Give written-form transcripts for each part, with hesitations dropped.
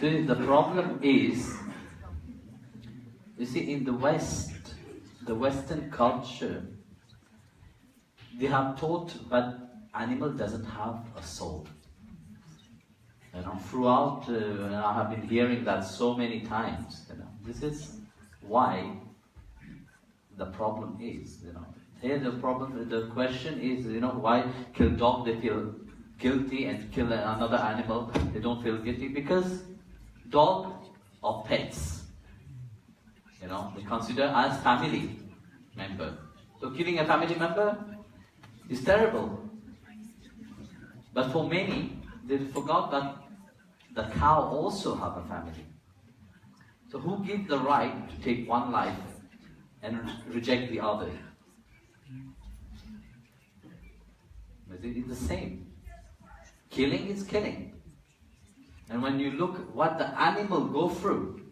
See, the problem is, you see, in the West, the Western culture, they have taught that animal doesn't have a soul. Throughout, I have been hearing that so many times. This is why the problem is. Here the question is, why kill dog? They feel guilty, and kill another animal, they don't feel guilty because dog are pets. They consider as family member. So killing a family member is terrible. But for many, they forgot that the cow also have a family. So who gives the right to take one life and reject the other? It is the same. Killing is killing. And when you look what the animal go through,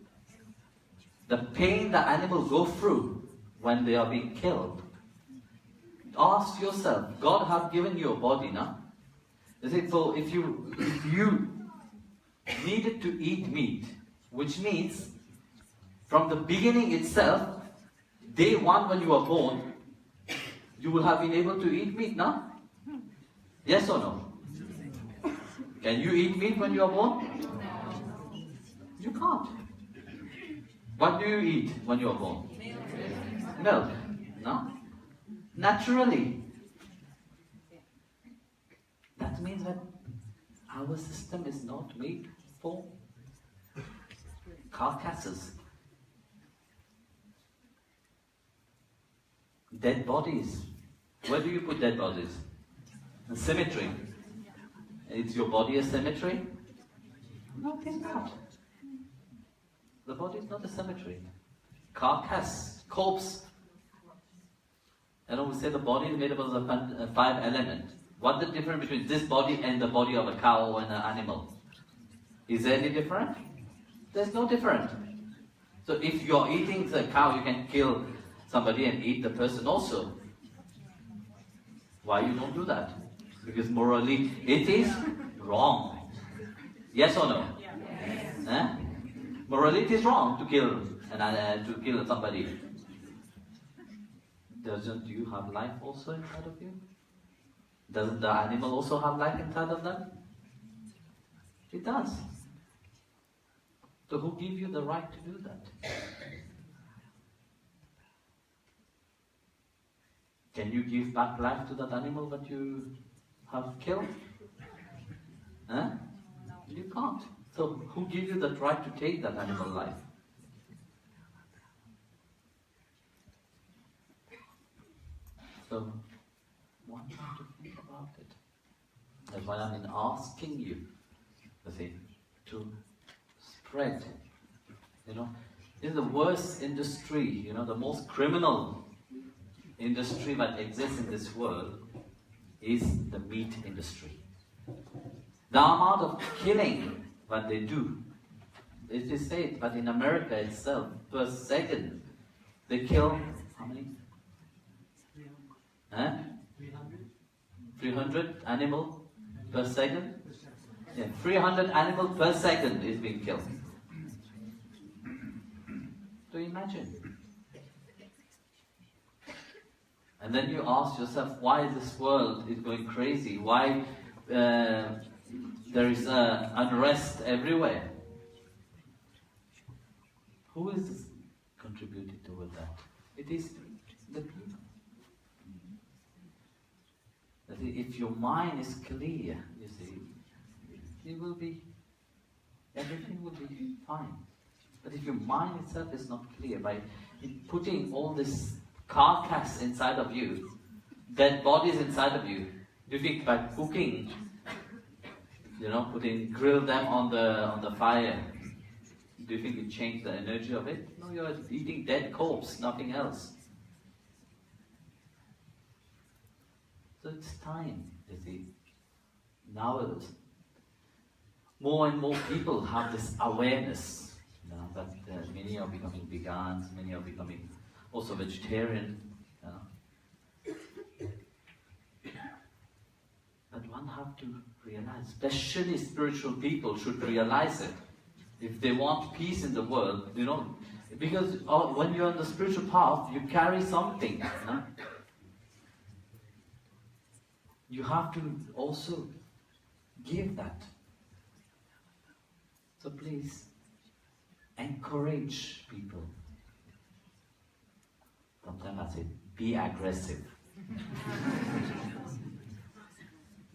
the pain the animal go through when they are being killed, ask yourself, God have given you a body now. So if you needed to eat meat, which means from the beginning itself, day one when you were born, you will have been able to eat meat now? Yes or no? Can you eat meat when you are born? You can't. What do you eat when you are born? Milk. No? Naturally. That means that our system is not made for carcasses. Dead bodies. Where do you put dead bodies? In cemetery. Is your body a cemetery? No, it is not. The body is not a cemetery. Carcass, corpse. We say the body is made up of the 5 elements. What's the difference between this body and the body of a cow or an animal? Is there any difference? There's no difference. So if you're eating the cow, you can kill somebody and eat the person also. Why you don't do that? Because morally it is wrong. Yes or no? Yes. Morally it is wrong to kill somebody. Doesn't you have life also inside of you? Doesn't the animal also have life inside of them? It does. So who gave you the right to do that? Can you give back life to that animal that you have killed? You can't. So who gave you the right to take that animal life? So one have to think about it. That's why I'm asking you, to spread. This is the worst industry, the most criminal industry that exists in this world is the meat industry. The amount of killing that they do, it is said that in America itself, per second, they kill how many? 300 animals per second? Yeah, 300 animals per second is being killed. So imagine. And then you ask yourself, why this world is going crazy? Why there is unrest everywhere? Who is contributing toward that? It is the people. If your mind is clear, you see, everything will be fine. But if your mind itself is not clear, by putting all this carcass inside of you, dead bodies inside of you, do you think by cooking, grill them on the fire, do you think it changed the energy of it? No, you're eating dead corpse, nothing else. So it's time, you see. Now more and more people have this awareness that many are becoming vegans, many are becoming also vegetarian. But one have to realize, especially spiritual people should realize it. if they want peace in the world, because when you're on the spiritual path, you carry something. You have to also give that. So please, encourage people. Sometimes I say, be aggressive.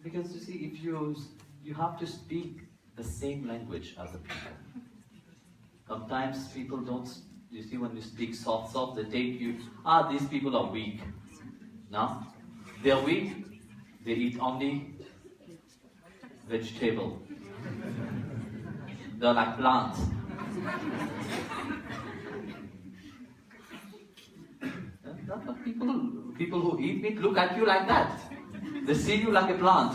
Because you see, if you have to speak the same language as the people. Sometimes people don't, you see, when you speak soft, they take you, these people are weak. No? They are weak, they eat only vegetable. They're like plants. That's what people who eat meat look at you like that. They see you like a plant.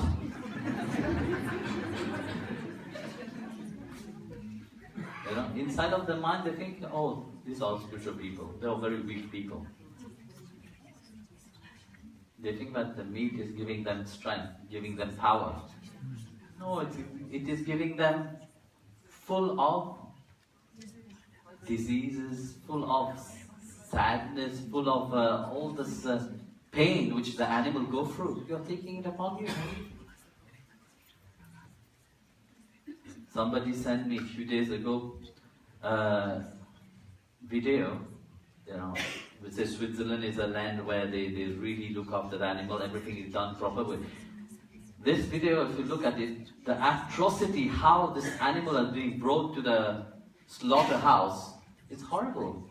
Inside of their mind they think, these are spiritual people. They are very weak people. They think that the meat is giving them strength, giving them power. No, it is giving them full of diseases, full of sadness, full of all this pain which the animal go through. You're taking it upon you. Somebody sent me a few days ago video, which says Switzerland is a land where they really look after the animal, everything is done properly. This video, if you look at it, the atrocity, how this animal is being brought to the slaughterhouse, it's horrible.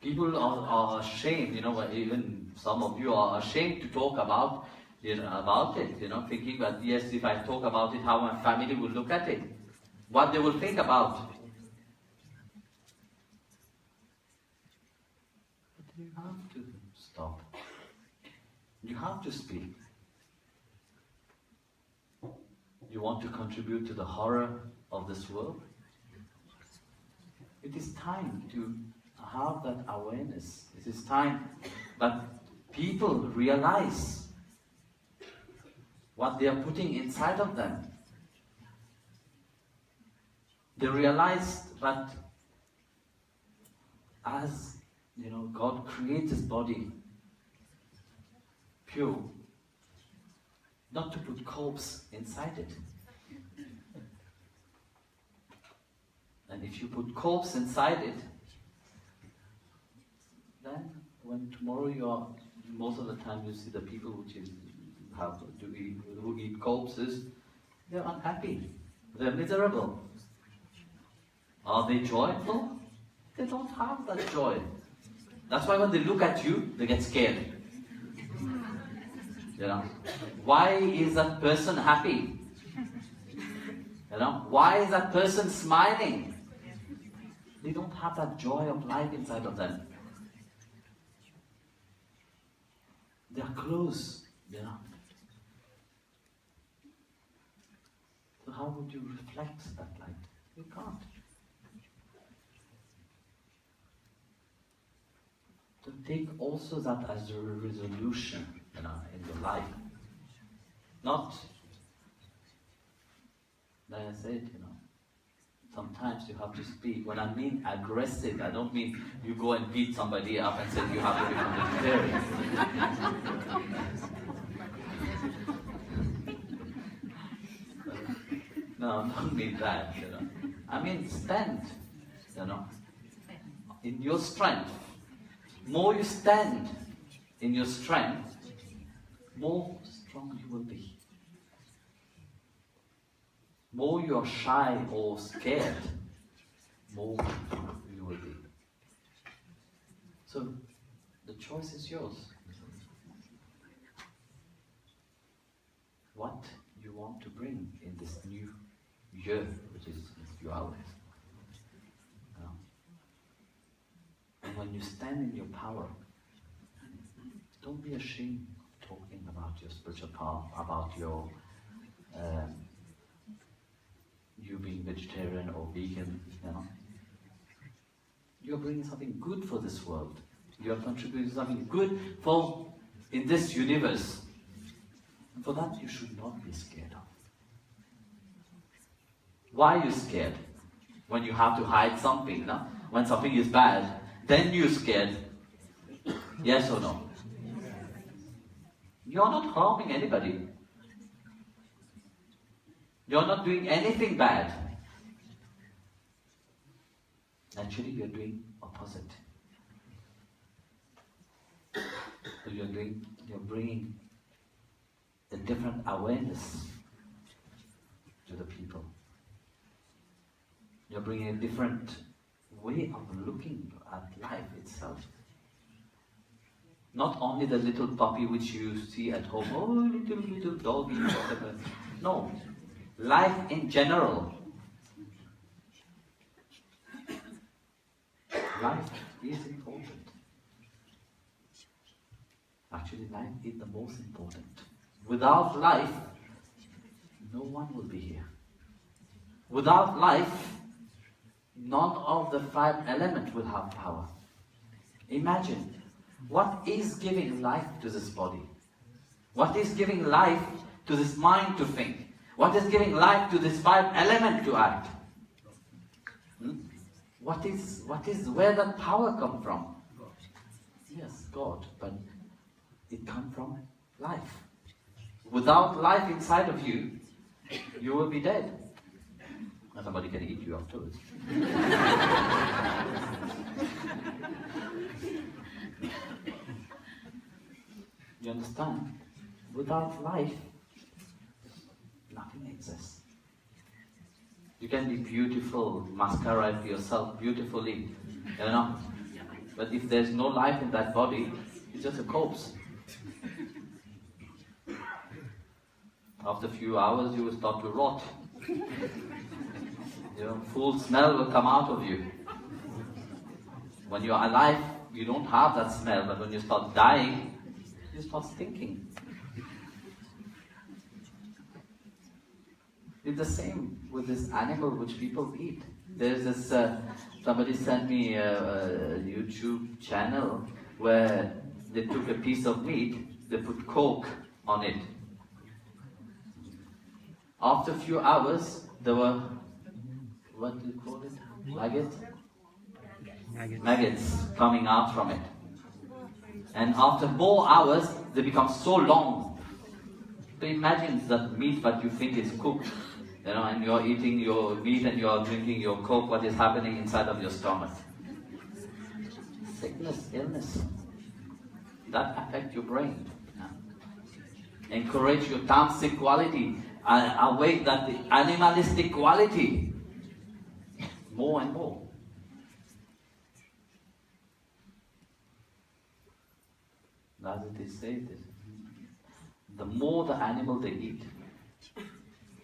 People are ashamed, even some of you are ashamed to talk about it, thinking that, yes, if I talk about it, how my family will look at it, what they will think about. But you have to stop. You have to speak. You want to contribute to the horror of this world? It is time to have that awareness. It is time that people realize what they are putting inside of them. They realize that as God creates His body pure, not to put corpse inside it. And if you put corpse inside it, then when tomorrow most of the time you see the people who eat corpses, they're unhappy, they're miserable. Are they joyful? They don't have that joy. That's why when they look at you, they get scared. Why is that person happy? Why is that person smiling? They don't have that joy of life inside of them. They are closed. So how would you reflect that light? You can't. So take also that as a resolution, in your life. Not, like I said, sometimes you have to speak. When I mean aggressive, I don't mean you go and beat somebody up and say you have to become vegetarian. No, I don't mean that, I mean stand, in your strength. More you stand in your strength, more strong you will be. More you are shy or scared, more you will be. So the choice is yours. What you want to bring in this new year, which is a few hours. And when you stand in your power, don't be ashamed of talking about your spiritual path, about your you being vegetarian or vegan, You're bringing something good for this world. You're contributing something good in this universe. For that you should not be scared of. Why are you scared? When you have to hide something, no? When something is bad, then you're scared. Yes or no? You're not harming anybody. You're not doing anything bad. Actually, you're doing opposite. So you're bringing a different awareness to the people. You're bringing a different way of looking at life itself. Not only the little puppy which you see at home, oh, little doggy, whatever. No, life in general. Life is important. Actually, life is the most important. Without life, no one will be here. Without life, none of the 5 elements will have power. Imagine, what is giving life to this body? What is giving life to this mind to think? What is giving life to this 5 elements to act? What is where that power come from? Yes, God, but it comes from life. Without life inside of you, you will be dead. Now somebody can eat you afterwards. You understand? Without life, nothing exists. You can be beautiful, masquerade yourself beautifully, you know. But if there's no life in that body, it's just a corpse. After a few hours, you will start to rot. Your full smell will come out of you. When you're alive, you don't have that smell, but when you start dying, you start stinking. It's the same with this animal which people eat. There's this, somebody sent me a YouTube channel where they took a piece of meat, they put Coke on it. After a few hours, there were, what do you call it? Maggots? Maggots coming out from it. And after more hours, they become so long. So imagine that meat that you think is cooked, you know, and you're eating your meat and you're drinking your Coke, what is happening inside of your stomach? Sickness, illness. That affects your brain. Encourage your tamasic quality, awake that animalistic quality more and more. As it is said, the more the animal they eat,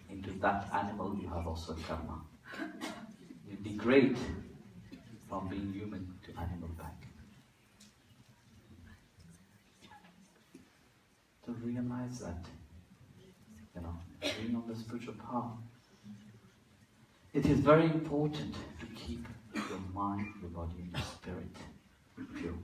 into that animal you have also karma. You degrade from being human to animal back. To realize that, you know, being on the spiritual path, it is very important to keep your mind, your body, and your spirit pure.